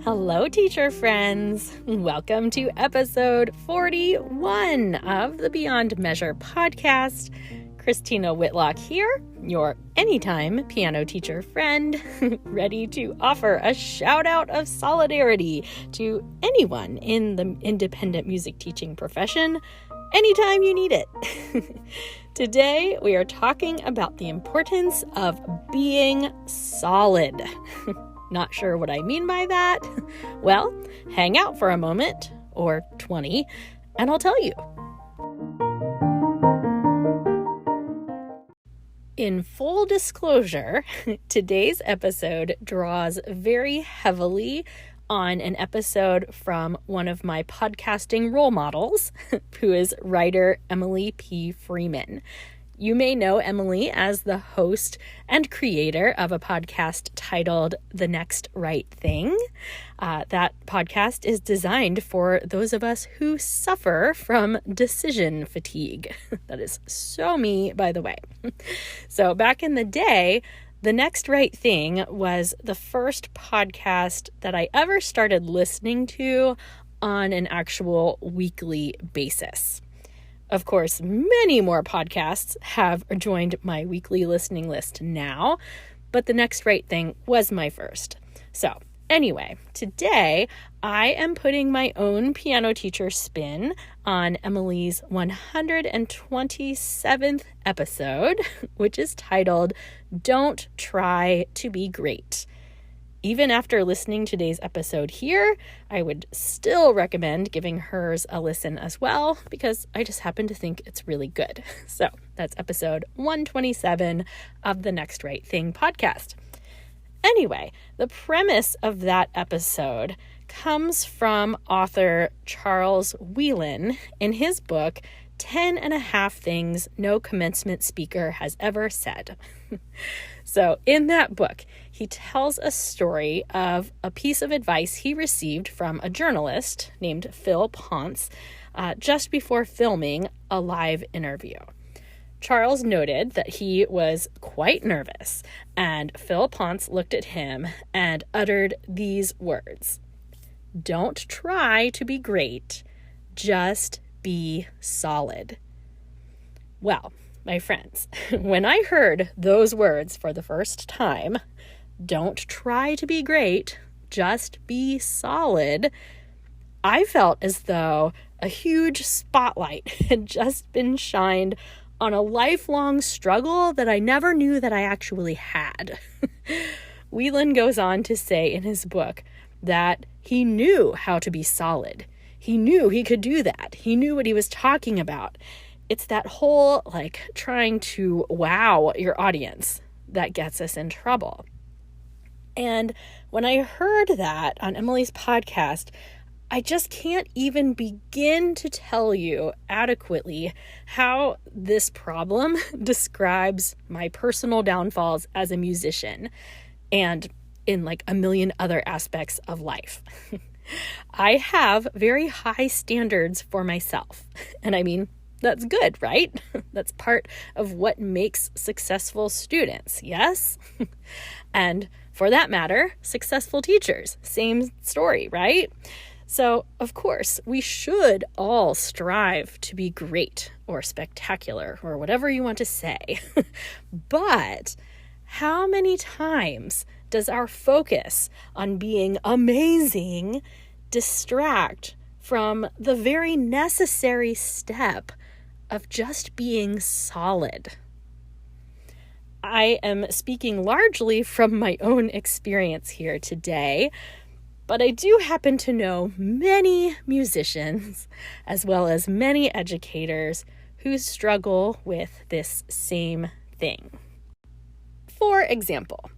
Hello, teacher friends. Welcome to episode 41 of the Beyond Measure podcast. Christina Whitlock here, your anytime piano teacher friend, ready to offer a shout out of solidarity to anyone in the independent music teaching profession anytime you need it. Today, we are talking about the importance of being solid. Not sure what I mean by that? Well, hang out for a moment, or 20, and I'll tell you. In full disclosure, today's episode draws very heavily on an episode from one of my podcasting role models, who is writer Emily P. Freeman. You may know Emily as the host and creator of a podcast titled The Next Right Thing. That podcast is designed for those of us who suffer from decision fatigue. That is so me, by the way. So back in the day, The Next Right Thing was the first podcast that I ever started listening to on an actual weekly basis. Of course, many more podcasts have joined my weekly listening list now, but The Next Right Thing was my first. So anyway, today I am putting my own piano teacher spin on Emily's 127th episode, which is titled, Don't Try to Be Great. Even after listening to today's episode here, I would still recommend giving hers a listen as well, because I just happen to think it's really good. So that's episode 127 of the Next Right Thing podcast. Anyway, the premise of that episode comes from author Charles Wheelan in his book, 10 and a Half Things No Commencement Speaker Has Ever Said. So in that book, he tells a story of a piece of advice he received from a journalist named Phil Ponce just before filming a live interview. Charles noted that he was quite nervous, and Phil Ponce looked at him and uttered these words: "Don't try to be great, just be solid." Well, my friends, when I heard those words for the first time, don't try to be great, just be solid, I felt as though a huge spotlight had just been shined on a lifelong struggle that I never knew that I actually had. Wheelan goes on to say in his book that he knew how to be solid. He knew he could do that. He knew what he was talking about. It's that whole, trying to wow your audience that gets us in trouble. And when I heard that on Emily's podcast, I just can't even begin to tell you adequately how this problem describes my personal downfalls as a musician and in a million other aspects of life. I have very high standards for myself. And I mean, that's good, right? That's part of what makes successful students, yes? And for that matter, successful teachers, same story, right? So, of course, we should all strive to be great or spectacular or whatever you want to say. But how many times does our focus on being amazing distract from the very necessary step of just being solid? I am speaking largely from my own experience here today, but I do happen to know many musicians, as well as many educators, who struggle with this same thing. For example,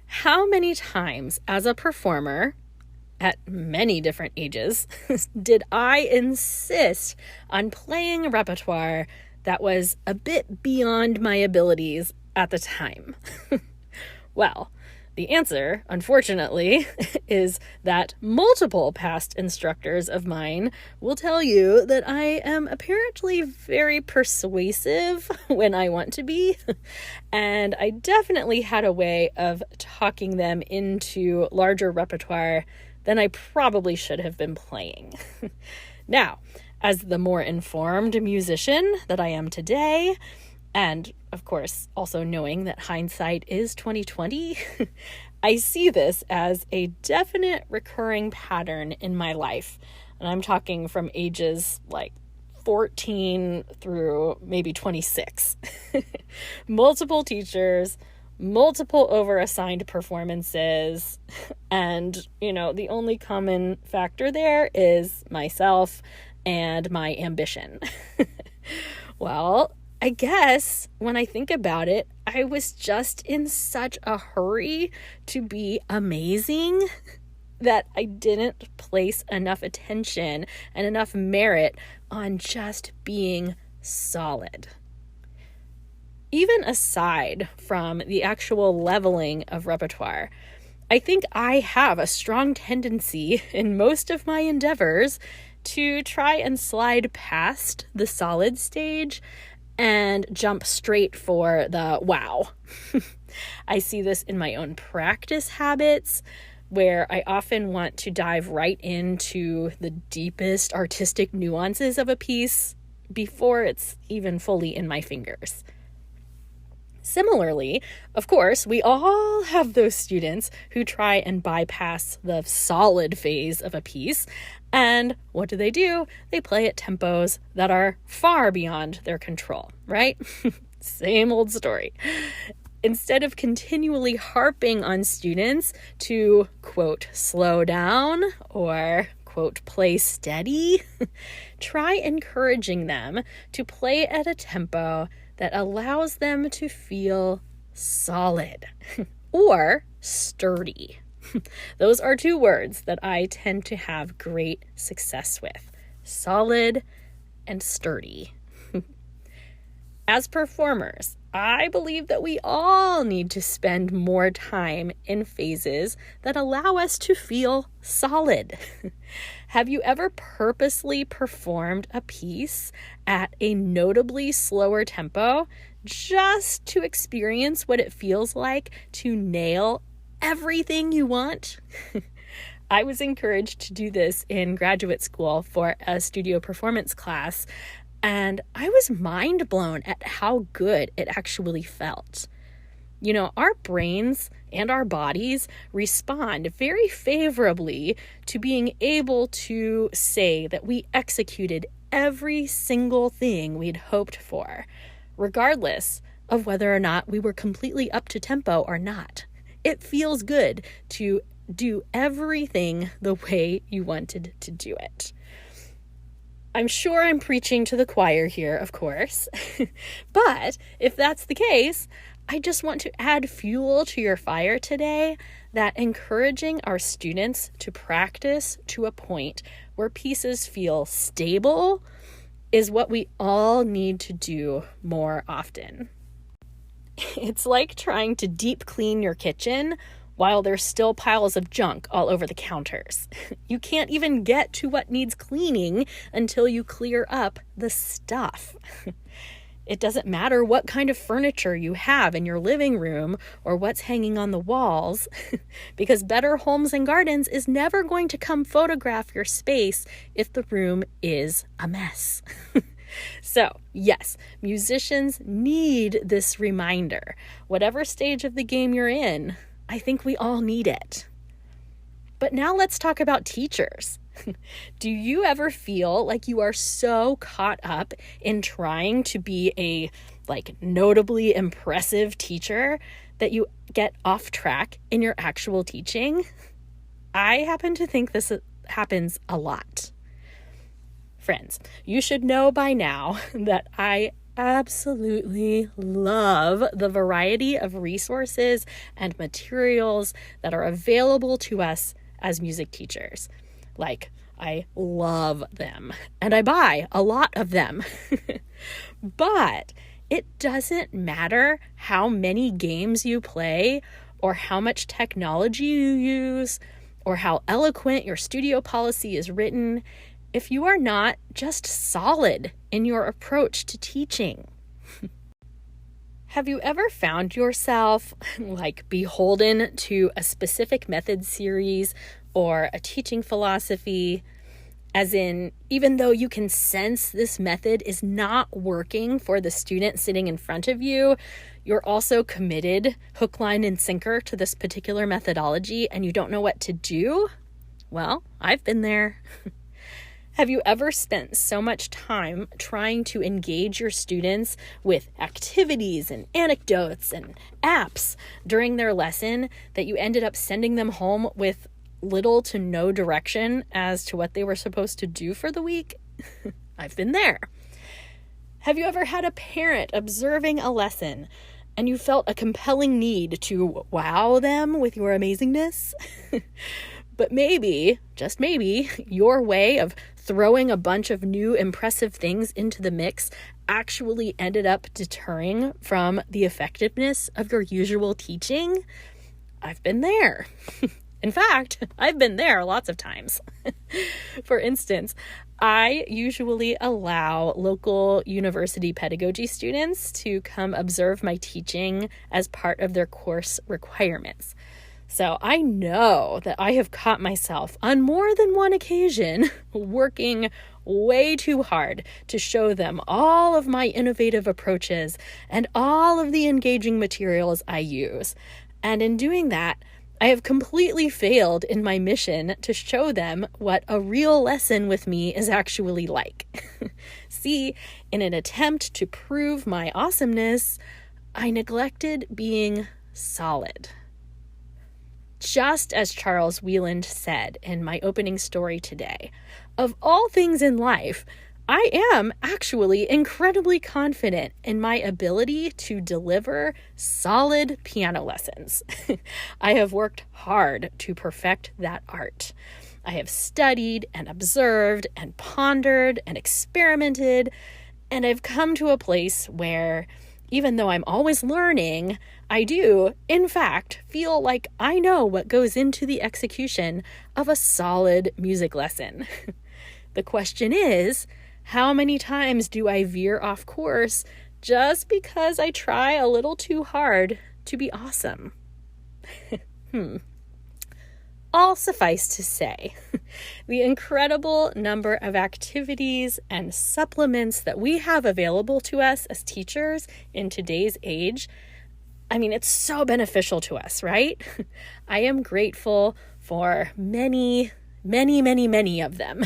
how many times as a performer, at many different ages, did I insist on playing a repertoire that was a bit beyond my abilities at the time? Well, the answer, unfortunately, is that multiple past instructors of mine will tell you that I am apparently very persuasive when I want to be, and I definitely had a way of talking them into larger repertoire then I probably should have been playing. Now, as the more informed musician that I am today, and of course, also knowing that hindsight is 2020, I see this as a definite recurring pattern in my life. And I'm talking from ages like 14 through maybe 26. Multiple teachers, multiple overassigned performances, and, the only common factor there is myself and my ambition. Well, I guess when I think about it, I was just in such a hurry to be amazing that I didn't place enough attention and enough merit on just being solid. Even aside from the actual leveling of repertoire, I think I have a strong tendency in most of my endeavors to try and slide past the solid stage and jump straight for the wow. I see this in my own practice habits, where I often want to dive right into the deepest artistic nuances of a piece before it's even fully in my fingers. Similarly, of course, we all have those students who try and bypass the solid phase of a piece, and what do? They play at tempos that are far beyond their control, right? Same old story. Instead of continually harping on students to, quote, slow down or, quote, play steady, try encouraging them to play at a tempo that allows them to feel solid or sturdy. Those are two words that I tend to have great success with: solid and sturdy. As performers, I believe that we all need to spend more time in phases that allow us to feel solid. Have you ever purposely performed a piece at a notably slower tempo just to experience what it feels like to nail everything you want? I was encouraged to do this in graduate school for a studio performance class, and I was mind blown at how good it actually felt. Our brains and our bodies respond very favorably to being able to say that we executed every single thing we'd hoped for, regardless of whether or not we were completely up to tempo or not. It feels good to do everything the way you wanted to do it. I'm sure I'm preaching to the choir here, of course, but if that's the case, I just want to add fuel to your fire today that encouraging our students to practice to a point where pieces feel stable is what we all need to do more often. It's like trying to deep clean your kitchen while there's still piles of junk all over the counters. You can't even get to what needs cleaning until you clear up the stuff. It doesn't matter what kind of furniture you have in your living room or what's hanging on the walls, because Better Homes and Gardens is never going to come photograph your space if the room is a mess. So, yes, musicians need this reminder. Whatever stage of the game you're in, I think we all need it. But now let's talk about teachers. Do you ever feel like you are so caught up in trying to be a notably impressive teacher that you get off track in your actual teaching? I happen to think this happens a lot. Friends, you should know by now that I absolutely love the variety of resources and materials that are available to us as music teachers. I love them, and I buy a lot of them. But it doesn't matter how many games you play, or how much technology you use, or how eloquent your studio policy is written, if you are not just solid in your approach to teaching. Have you ever found yourself beholden to a specific method series or a teaching philosophy? As in, even though you can sense this method is not working for the student sitting in front of you, you're also committed hook, line, and sinker to this particular methodology and you don't know what to do? Well, I've been there. Have you ever spent so much time trying to engage your students with activities and anecdotes and apps during their lesson that you ended up sending them home with little to no direction as to what they were supposed to do for the week? I've been there. Have you ever had a parent observing a lesson and you felt a compelling need to wow them with your amazingness? But maybe, just maybe, your way of throwing a bunch of new impressive things into the mix actually ended up deterring from the effectiveness of your usual teaching? I've been there. In fact, I've been there lots of times. For instance, I usually allow local university pedagogy students to come observe my teaching as part of their course requirements. So I know that I have caught myself on more than one occasion working way too hard to show them all of my innovative approaches and all of the engaging materials I use. And in doing that, I have completely failed in my mission to show them what a real lesson with me is actually like. See, in an attempt to prove my awesomeness, I neglected being solid. Just as Charles Wheelan said in my opening story today, of all things in life, I am actually incredibly confident in my ability to deliver solid piano lessons. I have worked hard to perfect that art. I have studied and observed and pondered and experimented, and I've come to a place where, even though I'm always learning, I do, in fact, feel like I know what goes into the execution of a solid music lesson. The question is, how many times do I veer off course just because I try a little too hard to be awesome? All suffice to say, the incredible number of activities and supplements that we have available to us as teachers in today's age, it's so beneficial to us, right? I am grateful for many, many, many, many of them.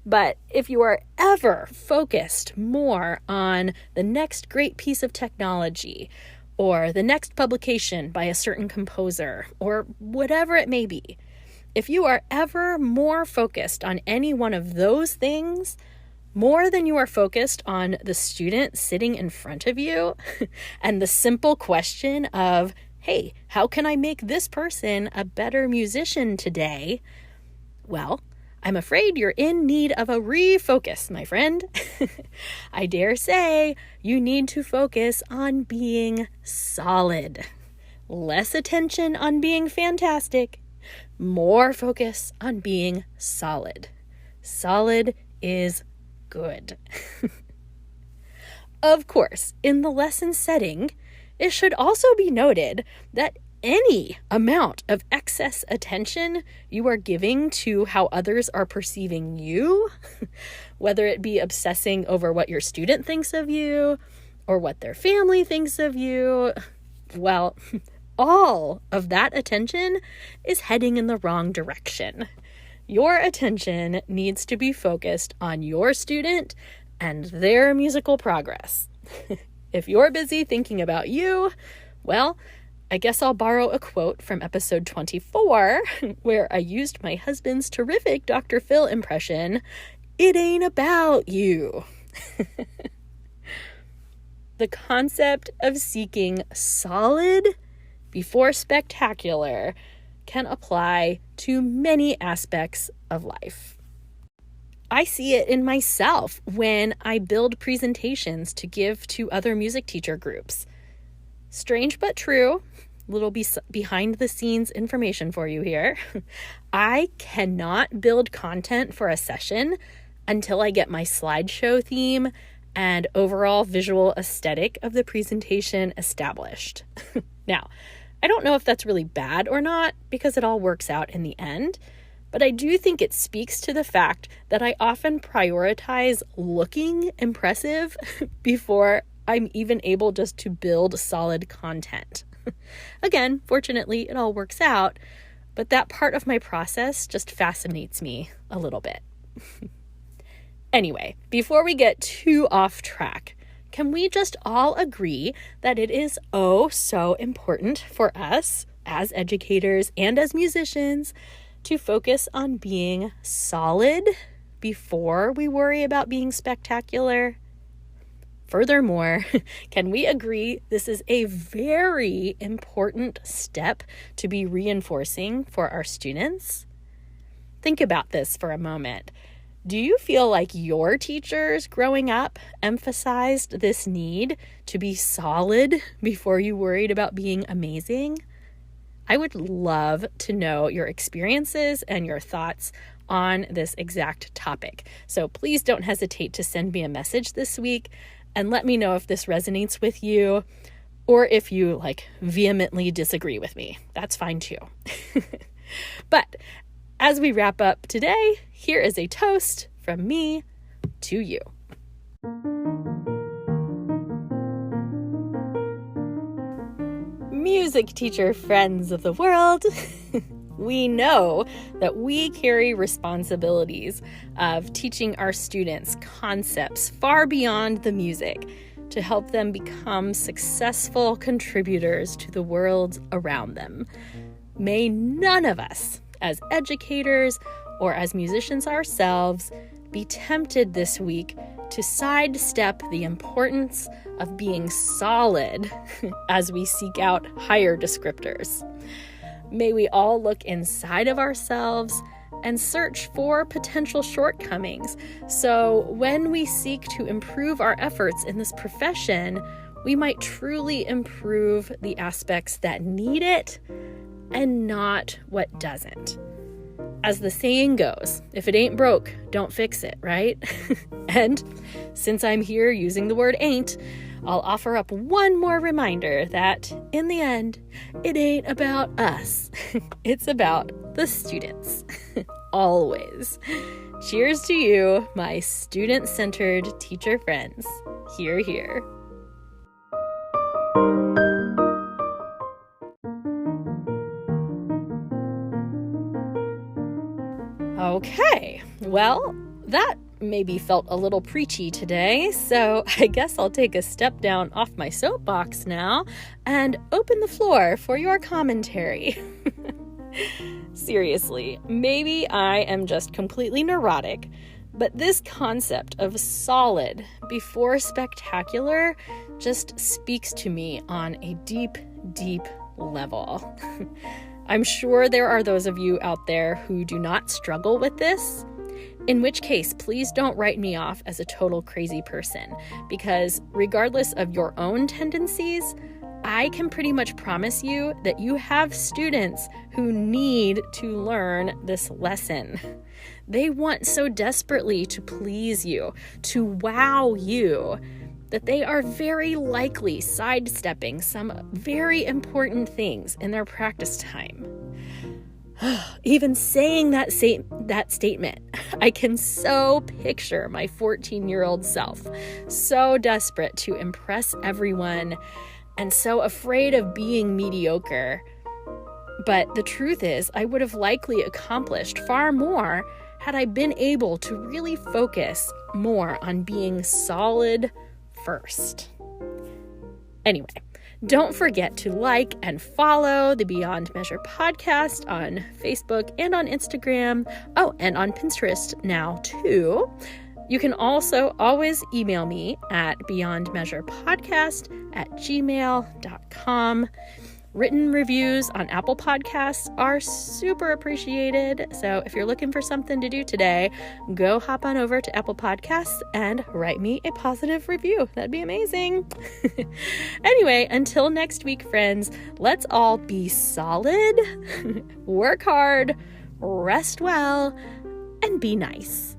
But if you are ever focused more on the next great piece of technology or the next publication by a certain composer or whatever it may be, if you are ever more focused on any one of those things, more than you are focused on the student sitting in front of you and the simple question of, hey, how can I make this person a better musician today? Well, I'm afraid you're in need of a refocus, my friend. I dare say you need to focus on being solid. Less attention on being fantastic, more focus on being solid. Solid is good. Of course, in the lesson setting, it should also be noted that any amount of excess attention you are giving to how others are perceiving you, whether it be obsessing over what your student thinks of you or what their family thinks of you, well, all of that attention is heading in the wrong direction. Your attention needs to be focused on your student and their musical progress. If you're busy thinking about you, well, I guess I'll borrow a quote from episode 24, where I used my husband's terrific Dr. Phil impression, "It ain't about you." The concept of seeking solid before spectacular can apply to many aspects of life. I see it in myself when I build presentations to give to other music teacher groups. Strange but true, little behind the scenes information for you here. I cannot build content for a session until I get my slideshow theme and overall visual aesthetic of the presentation established. Now, I don't know if that's really bad or not because it all works out in the end, but I do think it speaks to the fact that I often prioritize looking impressive before I'm even able just to build solid content. Again, fortunately, it all works out, but that part of my process just fascinates me a little bit. Anyway, before we get too off track, can we just all agree that it is so important for us as educators and as musicians to focus on being solid before we worry about being spectacular? Furthermore, can we agree this is a very important step to be reinforcing for our students? Think about this for a moment. Do you feel like your teachers growing up emphasized this need to be solid before you worried about being amazing? I would love to know your experiences and your thoughts on this exact topic. So please don't hesitate to send me a message this week and let me know if this resonates with you or if you vehemently disagree with me. That's fine too. But as we wrap up today, here is a toast from me to you. Music teacher friends of the world, we know that we carry responsibilities of teaching our students concepts far beyond the music to help them become successful contributors to the world around them. May none of us, as educators or as musicians ourselves, be tempted this week to sidestep the importance of being solid as we seek out higher descriptors. May we all look inside of ourselves and search for potential shortcomings, so when we seek to improve our efforts in this profession, we might truly improve the aspects that need it and not what doesn't. As the saying goes, if it ain't broke, don't fix it, right? And since I'm here using the word ain't, I'll offer up one more reminder that in the end, it ain't about us. It's about the students. Always. Cheers to you, my student-centered teacher friends. Hear, hear. Okay, well, that maybe felt a little preachy today, so I guess I'll take a step down off my soapbox now and open the floor for your commentary. Seriously, maybe I am just completely neurotic, but this concept of solid before spectacular just speaks to me on a deep, deep level. I'm sure there are those of you out there who do not struggle with this, in which case, please don't write me off as a total crazy person, because regardless of your own tendencies, I can pretty much promise you that you have students who need to learn this lesson. They want so desperately to please you, to wow you, that they are very likely sidestepping some very important things in their practice time. Even saying that statement, I can so picture my 14-year-old self, so desperate to impress everyone and so afraid of being mediocre. But the truth is, I would have likely accomplished far more had I been able to really focus more on being solid first. Anyway, don't forget to like and follow the Beyond Measure podcast on Facebook and on Instagram. Oh, and on Pinterest now too. You can also always email me at beyondmeasurepodcast@gmail.com. Written reviews on Apple Podcasts are super appreciated. So if you're looking for something to do today, go hop on over to Apple Podcasts and write me a positive review. That'd be amazing. Anyway, until next week, friends, let's all be solid, work hard, rest well, and be nice.